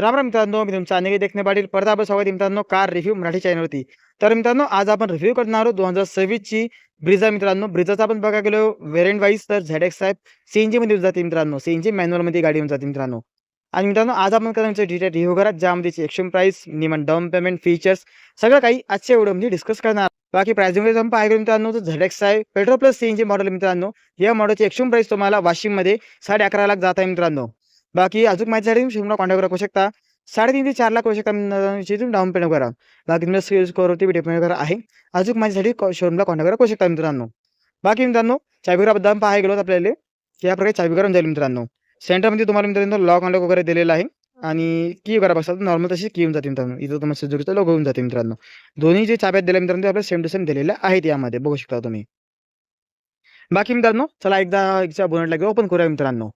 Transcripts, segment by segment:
राम राम मित्रांनो, मी तुमचा अनिकेत देखणे पाटील. परत आपलं स्वागत आहे मित्रांनो कार रिव्ह्यू मराठी चॅनलवरती. तर मित्रांनो, आज आपण रिव्ह्यू करणार आहोत 2026 ची ब्रिझा मित्रांनो. ब्रिझाचा आपण बघा गेलो व्हेरियंट वाईज तर ZX आहे, CNG मध्ये जाते मित्रांनो. CNG मॅन्युअल मध्ये गाडी येऊन जाते मित्रांनो. आणि मित्रांनो, आज आपण करण्याचं डिटेल रिव्ह्यू करा, ज्यामध्ये exchange price, minimum down payment, features सगळं काही आजच्या व्हिडिओमध्ये डिस्कस करणार. बाकी प्राइसिंगमध्ये आपण पाहायला मित्रांनो, तर ZX आहे पेट्रोल प्लस CNG मॉडेल मित्रांनो. या मॉडेलची एक्सचेंज प्राइस तुम्हाला वाशिममध्ये 11.5 लाख जात आहे मित्रांनो. बाकी अजून माहितीसाठी तुम्ही शोरूमला कॉन्टॅक्ट करू शकता. 3.5 ते 4 लाख होऊ शकता तुम्ही डाऊन पेमेंट करा. बाकी तुमच्या सिबिल स्कोअरवरती डिपेंड करा आहे. अजून माझ्यासाठी शोरूमला कॉन्टॅक्ट करू शकता मित्रांनो. बाकी मित्रांनो, चावीघराबद्दल पाहायला गेलो आपल्याला या प्रकारे चावीघर जाईल मित्रांनो. सेंटरमध्ये तुम्हाला मित्रांनो लॉक अनलॉक वगैरे दिलेला आहे आणि की वगैरे बघा नॉर्मल तशी की येऊन जाते मित्रांनो. इथं तुम्हाला सुझुकीचा लोगो होऊन जाते मित्रांनो. दोन्ही जे चाब्यात दिल्या मित्रांनो, ते आपल्या सेम टू सेम दिलेल्या आहेत यामध्ये बघू शकता तुम्ही. बाकी मित्रांनो, चला एकदा बोनटला घेऊ ओपन करूया मित्रांनो.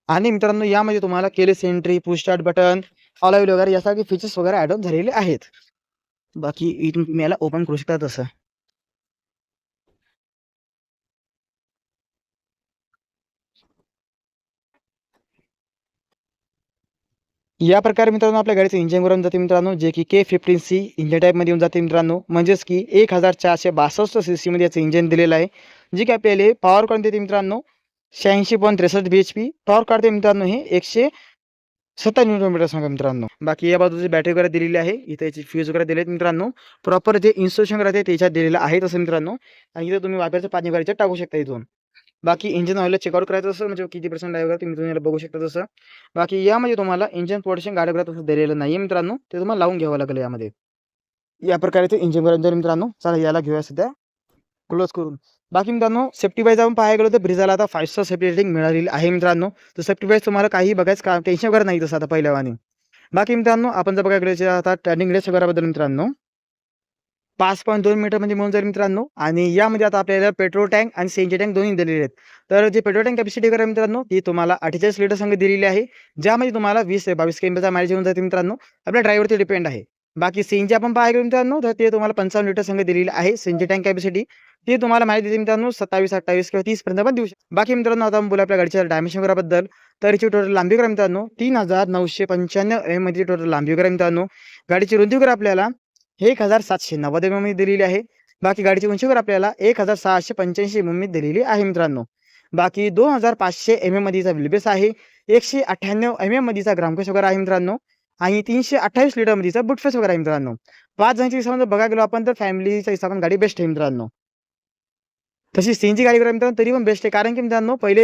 आणि मित्रांनो, यामध्ये तुम्हाला keyless entry, push start button, all wheel वगैरे यासारखे फीचर्स वगैरे ॲड ऑन झालेले आहेत. बाकी इथून तुम्ही याला ओपन करू शकता तसं. या प्रकारे मित्रांनो आपल्या गाडीचं इंजिन वरून जाते मित्रांनो, जे की K15C इंजिन टाईपमध्ये येऊन जाते मित्रांनो. म्हणजेच की 1462 CC मध्ये याचं इंजिन दिलेलं आहे, जे की आपल्याला पॉवर काढून देते मित्रांनो 86.63 bhp. पॉवर काढते मित्रांनो हे 170 न्यूटन सांगा मित्रांनो. बाकी या बाजूची बॅटरी वगैरे दिलेली आहे. इथे याची फ्यूज वगैरे दिलेत मित्रांनो. प्रॉपर जे इन्स्टॉलेशन राहते त्याच्यात दिलेलं आहे तसं मित्रांनो. आणि इथे तुम्ही वापरायचं पाणी वगैरे टाकू शकता इथून. बाकी इंजिन ऑइल चेकआउट करायचं असं म्हणजे किती पर्सेंट आहे वगैरे तुम्ही याला बघू शकता तसं. बाकी यामध्ये तुम्हाला इंजिन प्रोटेक्शन गाडी वगैरे तसं दिलेलं नाही मित्रांनो, ते तुम्हाला लावून घ्यावं लागेल यामध्ये. या प्रकारे ते इंजिन वगैरे मित्रांनो. चला याला घेऊया सध्या क्लोज करून. बाकी मित्रांनो, सेफ्टी वाईज आपण पाहायला गेलो तर ब्रिझाला आता 5 स्टार सेफ्टी रेटिंग मिळालेली आहे मित्रांनो. तर सेफ्टी वाईज तुम्हाला काही बघायचं का टेन्शन वगैरे नाही तसं आता पहिल्यावानी. बाकी मित्रांनो, आपण जर बघायला गेलो आता टर्निंग रेस वगैरेबद्दल मित्रांनो, 5.2 मीटरमध्ये मिळून जाईल मित्रांनो. आणि यामध्ये आता आपल्याला पेट्रोल टँक आणि CNG टँक दोन्ही दिलेले आहेत. तर जे पेट्रोल टँक कॅपॅसिटी वगैरे मित्रांनो, ती तुम्हाला 48 लिटर संघ दिलेली आहे, ज्यामध्ये तुम्हाला 20 ते 22 किलोमीटरचा मायलेज येऊन जाते मित्रांनो. आपल्या ड्रायव्हरवरती डिपेंड आहे. बाकी CNG आपण पाहायला गेलो मित्रांनो, तर ते तुम्हाला 55 लिटर संघ दिलेली आहे CNG टँक कॅपॅसिटी. ती तुम्हाला माहिती देते मित्रांनो 27, 28 किंवा 30 पर्यंत पण देऊ शकतो. बाकी मित्रांनो, आता आपण बोलू आपल्या गाडीच्या डायमेन्शन वगैरेबद्दल. तर याची टोटल लांबी वगैरे मित्रांनो 3995 mm मध्ये टोटल लांबी वगैरे मित्रांनो. गाडीची रुंदी वगैरे आपल्याला 1790 mm मध्ये दिलेली आहे. बाकी गाडीची उंची वगैरे आपल्याला 1685 mm मध्ये दिलेली आहे मित्रांनो. बाकी 2500 mm मध्येचा व्हीलबेस आहे, 198 mm मध्येचा ग्राउंड वगैरे आहे मित्रांनो. आणि 328 लिटर मध्येचा बुटफेस वगैरे आहे मित्रांनो. 5 जणांच्या हिशोबाने बघायला गेलो आपण तर फॅमिलीच्या हिशोबाने गाडी बेस्ट आहे मित्रांनो. तशी CNG गाडी वगैरे मित्रांनो तरी पण बेस्ट आहे, कारण की मित्रांनो पहिले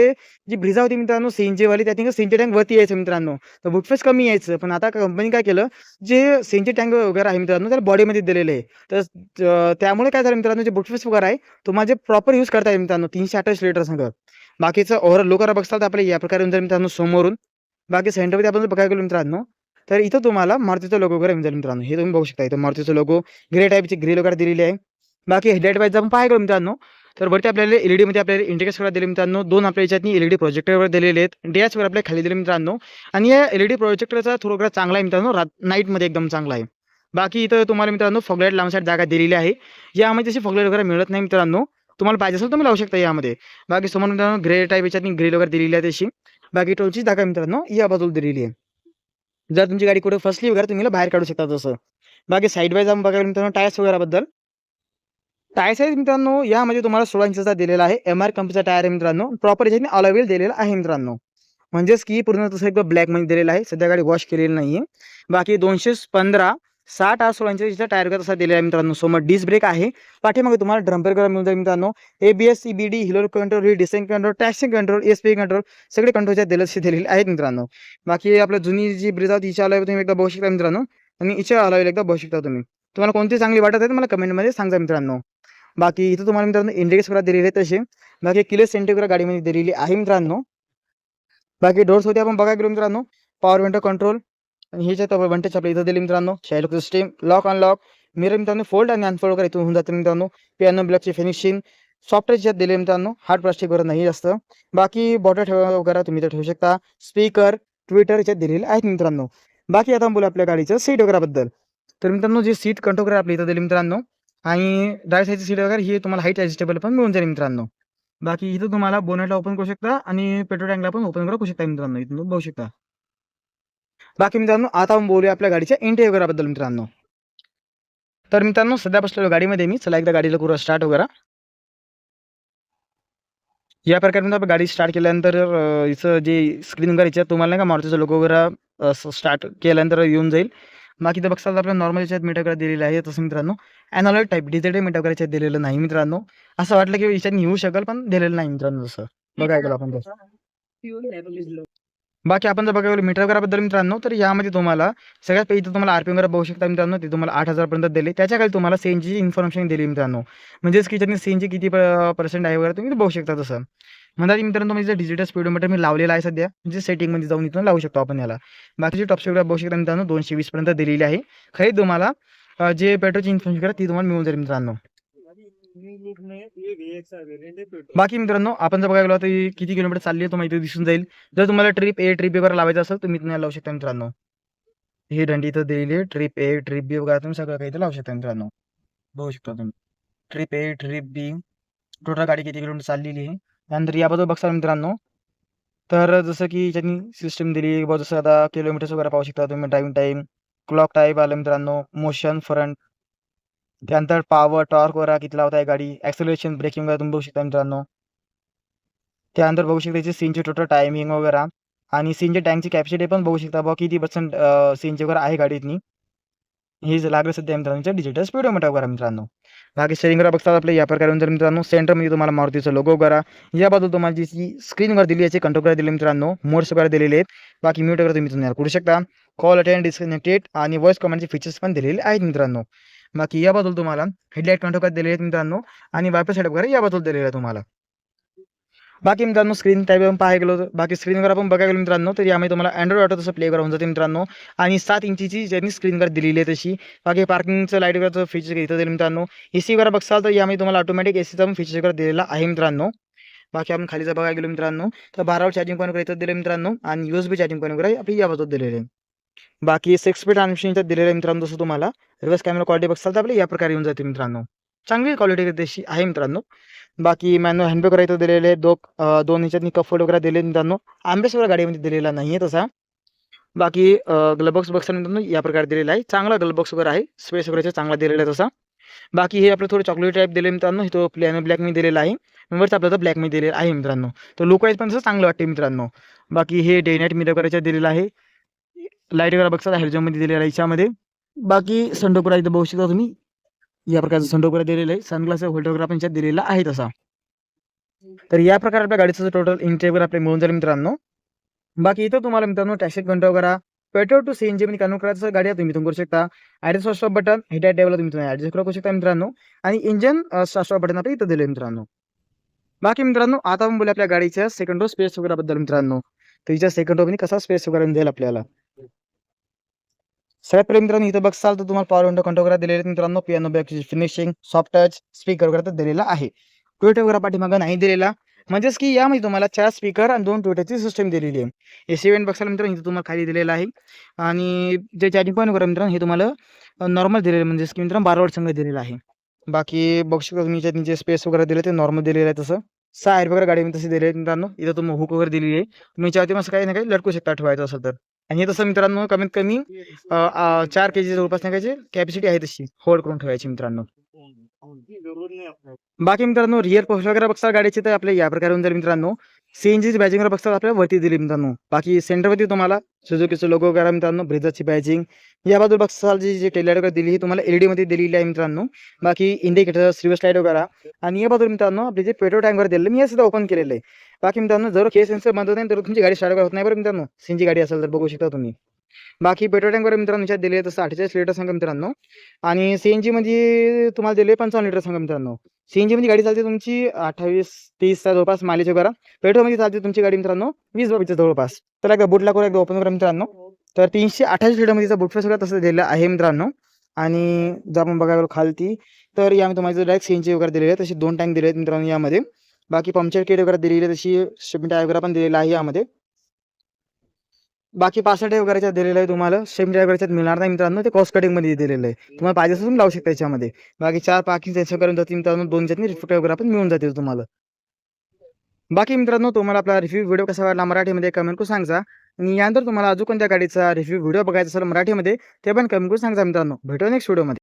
जी ब्रिझा होती मित्रांनो CNG वाली, त्यात CNG टँक वरती यायचं मित्रांनो, तर बुटफेस कमी यायचं. पण आता कंपनी काय केलं, जे CNG टँक वगैरे आहे मित्रांनो त्याला बॉडीमध्ये दिलेले आहे. तर त्यामुळे काय झालं मित्रांनो, जे बुटफेस वगैरे आहे तुम्हाला जे प्रॉपर यूज करता येईल मित्रांनो 328 लिटर संग. बाकीचं ओव्हरऑल लुक बघता तर आपल्याला या प्रकारे जाईल मित्रांनो समोरून. बाकी सेंटरमध्ये आपण जर बघायला गेलो मित्रांनो, तर इथं तुम्हाला मारुतीचा लोगो वगैरे मिळेल मित्रांनो. हे तुम्ही बघू शकता, इथं मारुतीचा लोगो ग्रे टाईपची ग्रिल वगैरे दिलेली आहे. बाकी हेडलाईट वाईज आपण पाहायला गेलो मित्रांनो, तर वरती आपल्याला LED मध्ये आपल्याला इंडिकेटर्स वगैरे दिले मित्रांनो. 2 आपल्या याच्यातनी LED प्रोजेक्टर वगैरे दिलेले आहेत. डॅश वगैरे आपल्या खाली दिले मित्रांनो. आणि या LED प्रोजेक्टरचा थोडा चांगला आहे मित्रांनो, नाईटमध्ये एकदम चांगला आहे. बाकी इथं तुम्हाला मित्रांनो फॉगलाईट लावण्यासाठी जागा दिलेली आहे. यामध्ये तशी फॉगलाईट वगैरे मिळत नाही मित्रांनो. तुम्हाला पाहिजे असेल तुम्ही लावू शकता यामध्ये. बाकी समोर मित्रांनो ग्रे टाईप याच्यातनी ग्रिल वगैरे दिलेली आहे तशी. बाकी टोलची जागा मित्रांनो या बाजूला दिलेली आहे. जर तुमची गाडी कुठे फसली वगैरे तुम्ही बाहेर काढू शकता तसं. बाकी साईड वाईज आपण बघायला मित्रांनो टायर्स वगैरेबद्दल. टायर साईज मित्रांनो यामध्ये तुम्हाला 16 इंचचा दिलेला आहे. MR कंपनीचा टायर आहे मित्रांनो. प्रॉपर याच्याने ऑल व्हील दिलेला आहे मित्रांनो. म्हणजेच की पूर्ण तसं एकदम ब्लॅकमध्ये दिलेला आहे. सध्या गाडी वॉश केलेली नाहीये. बाकी 215 60 16 इंचचा टायर तसा दिलेला आहे मित्रांनो. समोर डिस्क ब्रेक आहे. पाठीमागे तुम्हाला ड्रम्पर वगैरे मिळून जाईल मित्रांनो. ABS, CBD, हिलो control, descent control, traction control, ESP control सगळे कंट्रोलच्या दिलेले आहेत मित्रांनो. बाकी आपल्या जुनी जी ब्रिझा होती हिच्या अलावा तुम्ही एकदा बघू शकता मित्रांनो. आणि हिच्या अलावा एकदा बघू शकता तुम्ही. तुम्हाला कोणती चांगली वाटत आहे मला कमेंटमध्ये सांगा मित्रांनो. बाकी इथं तुम्हाला मित्रांनो इंडिकेटर्स वगैरे दिलेले आहेत तसे. बाकी किलेस एंट्री वगैरे गाडीमध्ये दिलेली आहे मित्रांनो. बाकी डोर्स होते आपण बघायला गेलो मित्रांनो, पॉवर विंडो कंट्रोल आणि ह्याच्यात वंटेज आपल्या इथं दिले मित्रांनो. Child lock system, lock unlock, mirror मित्रांनो फोल्ड आणि अनफोल्ड वगैरे इथून होऊन जाते मित्रांनो. पियानो ब्लॅकची फिनिशिंग, सॉफ्टवेअर दिले मित्रांनो, हार्ड प्लास्टिक वगैरे नाही जास्त. बाकी बॉटल ठेवा वगैरे तुम्ही इथं ठेवू शकता. स्पीकर, ट्विटर याच्यात दिलेले आहेत मित्रांनो. बाकी आता बोलू आपल्या गाडीचं सीट वगैरेबद्दल. तर मित्रांनो जे सीट कंट्रोल वगैरे आपल्या इथं दिले मित्रांनो. आणि ड्राईव्ह साईडची सीट वगैरे ही तुम्हाला हाईट ॲडजस्टेबल पण मिळून जाईल मित्रांनो. बाकी इथं तुम्हाला बोनेटला ओपन करू शकता आणि पेट्रोल टँकला पण ओपन करू शकता मित्रांनो, इथून तुम्ही बघू शकता. बाकी मित्रांनो आता आपण बोलूया आपल्या गाडीच्या इंटेरियर वगैरेबद्दल मित्रांनो. तर मित्रांनो सध्या बसलेलो गाडीमध्ये मी. चला एकदा गाडीला करू स्टार्ट वगैरे. या प्रकारे आपण गाडी स्टार्ट केल्यानंतर हिचं जे स्क्रीन वगैरे याच्यात तुम्हाला नाही का मारुतीचा लोगो वगैरे स्टार्ट केल्यानंतर येऊन जाईल. बाकी इथं बघसाल तर आपल्याला नॉर्मल याच्यात मीटर वगैरे दिलेलं आहे. तसं मित्रांनो एनालॉग टाईप डिजिटल मीटर वगैरे याच्यात दिलेलं नाही मित्रांनो. असं वाटलं की याच्यात येऊ शकेल पण दिलेलं नाही मित्रांनो तसं. बघायला गेलो आपण तसं. बाकी आपण जर बघायला गेलो मीटर वगैरेबद्दल मित्रांनो, तर यामध्ये तुम्हाला सगळ्यात पहिले इथं तुम्हाला आरपीएम वगैरे बघू शकता मित्रांनो. ते तुम्हाला 8,000 पर्यंत दिले. त्याच्या खाली तुम्हाला सीएनजीची इन्फॉर्मेशन दिली मित्रांनो. म्हणजेच की त्याच्यात सीएनजी किती पर्सेंट आहे वगैरे तुम्ही बघू शकता तसं. म्हणतात मित्रांनो तुम्ही डिजिटल स्पीडोमीटर मी लावलेला आहे सध्या. म्हणजे सेटिंगमध्ये जाऊन इथून लावू शकतो आपण याला. बाकीची टॉप स्पीड बघू शकता मित्रांनो 220 पर्यंत दिलेली आहे. खरी तुम्हाला जे पेट्रोलची इन्फॉर्मेशन ती तुम्हाला मिळून जाईल मित्रांनो. बाकी मित्रांनो आपण जर बघायला गेलो तर किती किलोमीटर चालली आहे तुम्हाला इथे दिसून जाईल. जर तुम्हाला ट्रिप ए ट्रिप बी वगैरे लावायचं असेल तुम्ही इथून लावू शकता मित्रांनो. ही दंडी इथं दिलेली आहे. ट्रिप ए ट्रिप बी वगैरे तुम्ही सगळं काही इथं लावू शकता मित्रांनो. बघू शकता तुम्ही. Trip A trip B total गाडी किती किलोमीटर चाललेली आहे. त्यानंतर याबद्दल बघता मित्रांनो, तर जसं की त्यांनी सिस्टम दिली आहे जसं आता किलोमीटर्स वगैरे पाहू शकता तुम्ही. ड्रायव्हिंग टाईम, क्लॉक टाईप आलं मित्रांनो, मोशन फ्रंट, त्यानंतर पॉवर टॉर्क वगैरे किती लावत आहे गाडी, ॲक्सेलरेशन ब्रेकिंग वगैरे तुम्ही बघू शकता मित्रांनो. त्यानंतर बघू शकता त्याची सीनची टोटल टायमिंग वगैरे आणि सीनच्या टँकची कॅपॅसिटी पण बघू शकता किती पर्सेंट सीनची वगैरे आहे गाडीतनी. हे जे लागलं सध्या मित्रांनो डिजिटल स्पीडोमीटर वगैरे मित्रांनो. बाकी स्टेरिंगवर बघता आपल्या या प्रकारे जर मित्रांनो सेंटरमध्ये तुम्हाला मारुतीचा लोगो वगैरे या बाजूला तुम्हाला जी स्क्रीनवर दिली याचे कंट्रोल वगैरे दिले मित्रांनो. मोड्स वगैरे दिलेले आहेत. बाकी म्यूट वगैरे तुम्ही तुम्हाला करू शकता. कॉल अटेंड डिस्कनेक्टेड आणि व्हॉइस कमांडचे फीचर्स पण दिलेले आहेत मित्रांनो. बाकी या बाजूला तुम्हाला हेडलाईट कंट्रोल वगैरे दिलेले आहेत मित्रांनो आणि वायपर सेटअप वगैरे या बाजूला दिलेलं आहे तुम्हाला. बाकी मित्रांनो स्क्रीन टाईप आपण पाहायला गेलो तर बाकी स्क्रीनवर आपण बघायला गेलो मित्रांनो तर यामध्ये तुम्हाला अँड्रॉइड ऑटो तसं प्ले होऊन जाते मित्रांनो आणि 7 इंचीची ज्यांनी स्क्रीनवर दिलेली आहे तशी. बाकी पार्किंगचं लाईट वगैरेचं फीचर इथं दिलं मित्रांनो. एसी वगैरे बघसाल तर यामध्ये तुम्हाला ऑटोमॅटिक एसीचा पण फीचर वगैरे दिलेला आहे मित्रांनो. बाकी आपण खाली जर बघायला गेलो मित्रांनो तर 12 चार्जिंग पॉईंट वगैरे इथं दिले मित्रांनो आणि USB चार्जिंग पॉईंट वगैरे आपली या बाजूला दिलेले आहे. बाकी 6 स्पीड ट्रान्समिशन इथं दिलेलं आहे मित्रांनो. जसं तुम्हाला रिव्हर्स कॅमेरा क्वालिटी बघसाल तर आपली या प्रकारे येऊन जाते मित्रांनो. चांगली क्वालिटी तशी आहे मित्रांनो. बाकी मॅन्युअल हँडब्रेक वगैरे इथं दिलेले आहे. 2 ह्याच्यातनी कप होल्ड वगैरे दिले मित्रांनो. आर्मरेस्ट वगैरे गाडीमध्ये दिलेला नाही आहे तसा. बाकी ग्लव्ह बॉक्स बघताना मित्रांनो या प्रकारे दिलेला आहे. चांगला ग्लव्ह बॉक्स वगैरे आहे. स्पेस वगैरे चांगला दिलेला आहे तसा. बाकी हे आपलं थोडं चॉकलेट टाईप दिले मित्रांनो. हे तो प्लेन ब्लॅकमध्ये दिलेला आहे. वरचं आपल्याला ब्लॅकमध्ये दिलेला आहे मित्रांनो. तो लुक वाईज पण तसं चांगलं वाटते मित्रांनो. बाकी हे डे नाईट मिरर वगैरे दिलेलं आहे. लाईट वगैरे बघता हॅलोजनमध्ये दिलेला आहे याच्यामध्ये. बाकी सनरूफ इथं बघू शकता तुम्ही. या प्रकारचं सनरूफ वगैरे दिलेलं आहे. सनग्लास होल्डर वगैरे पण याच्यात दिलेला आहे तसा. तर या प्रकारे आपल्या गाडीचं टोटल इंटेरियर आपल्याला मिळून जाईल मित्रांनो. बाकी इथं तुम्हाला मित्रांनो टॅक्सी कंट्रोल वगैरे पेट्रोल टू सीएनजी मध्ये कन्वर्ट करायचं गाडी तुम्ही इथून करू शकता. Adjust stop button headlight table तुम्ही ॲडजस्ट करू शकता मित्रांनो आणि इंजन स्टॉप बटन आपल्या इथं दिले मित्रांनो. बाकी मित्रांनो आता आपण बोलूया आपल्या गाडीच्या सेकंड रो स्पेस वगैरे बद्दल मित्रांनो. तर हिच्या सेकंड रो मध्ये कसा स्पेस वगैरे देईल आपल्याला. सगळ्यात पहिले मित्रांनो इथं बघसाल तर तुम्हाला पॉवर विंडो कंट्रोल वगैरे दिलेले आहेत मित्रांनो. Piano back finishing soft touch speaker वगैरे तर दिलेला आहे. टोयोटा वगैरे पाठीमागं नाही दिलेला. म्हणजेच की यामध्ये तुम्हाला 4 स्पीकर आणि 2 टोयोटाची सिस्टम दिलेली आहे. एसी वेंट बघसाल मित्रांनो इथं तुम्हाला खाली दिलेला आहे आणि जे चार्जिंग पॉईंट वगैरे मित्रांनो हे तुम्हाला नॉर्मल दिलेलं आहे. म्हणजेच की मित्रांनो 12 वॉट संघ दिलेला आहे. बाकी बघू शकता तुम्ही जे स्पेस वगैरे दिले ते नॉर्मल दिलेलं आहे तसं. 6 एअर वगैरे गाडीमध्ये तसे दिले आहेत मित्रांनो. इथं तुम्ही हुक वगैरे दिलेली आहे. तुम्ही याच्यावरती मस्त काही ना काही लटकू शकता ठेवायचं असेल तर. आणि हे तसं मित्रांनो कमीत कमी 4 केजी जवळपास नाही कॅपॅसिटी आहे तशी होल्ड करून ठेवायची मित्रांनो. बाकी मित्रांनो रिअर पोस्ट वगैरे बघता गाडीची तर आपल्या या प्रकारे होऊन जाईल मित्रांनो. सीएनजीची बॅजिंग वगैरे बघता आपल्याला वरती दिली मित्रांनो. बाकी सेंटरवरती तुम्हाला सुझुकीचं लोगो वगैरे मित्रांनो ब्रेझाची बॅजिंग. या बाजूला बघसाल जी टेलर वगैरे दिली ही तुम्हाला LED मध्ये दिलेली आहे मित्रांनो. बाकी इंडिकेटर रिव्हर्स लाईट वगैरे आणि या बाजूला मित्रांनो आपले जे पेट्रोल टँक वगैरे दिलेलं मी हे सुद्धा ओपन केलेलं आहे. बाकी मित्रांनो जर केस सेन्सर बंद होत नाही तर तुमची गाडी स्टार्ट होत नाही बरं मित्रांनो. सीएनजी गाडी असेल तर बघू शकता तुम्ही. बाकी पेट्रोल टँक वगैरे मित्रांनो याच्यात दिले तसं 48 लिटर सांगा मित्रांनो आणि सीएनजी मध्ये तुम्हाला दिले 55 लिटर सांगा मित्रांनो. सीएनजी मध्ये गाडी चालते तुमची 28-30 जवळपास मायलेज वगैरे. पेट्रोल मध्ये चालते तुमची गाडी मित्रांनो 20 जवळपास. तर एकदा बूट लागून एकदा ओपन करा मित्रांनो. तर 328 लिटर मध्ये बूट फेस वगैरे तसं दिलेलं आहे मित्रांनो. आणि जर आपण बघायला खालती तर यामध्ये तुम्हाला डायरेक्ट सीएनजी वगैरे दिलेले आहे. तसे 2 टँक दिले आहेत मित्रांनो यामध्ये. बाकी पंक्चर किट वगैरे दिलेली आहे तशी शिपिंग टायर वगैरे पण दिलेला आहे यामध्ये. बाकी 65 वगैरेच्यात दिलेलं आहे तुम्हाला. सेम वगैरेच्यात मिळणार नाही मित्रांनो. ते कॉस्ट कटिंगमध्ये दिलेलं आहे. तुम्हाला पाहिजे असेल तुम्ही लावू शकता याच्यामध्ये. बाकी 4 पार्किंग सेन्सर करून जातील मित्रांनो. 2 च्यातनी रिफ्लेक्टर वगैरे पण मिळून जातील तुम्हाला. बाकी मित्रांनो तुम्हाला आपला रिव्ह्यू व्हिडिओ कसा वाटला मराठीमध्ये कमेंट करून सांगा आणि यानंतर तुम्हाला अजून कोणत्या गाडीचा रिव्ह्यू व्हिडिओ बघायचा असेल मराठीमध्ये ते पण कमेंट करून सांगा मित्रांनो. भेटू नेक्स्ट व्हिडिओमध्ये.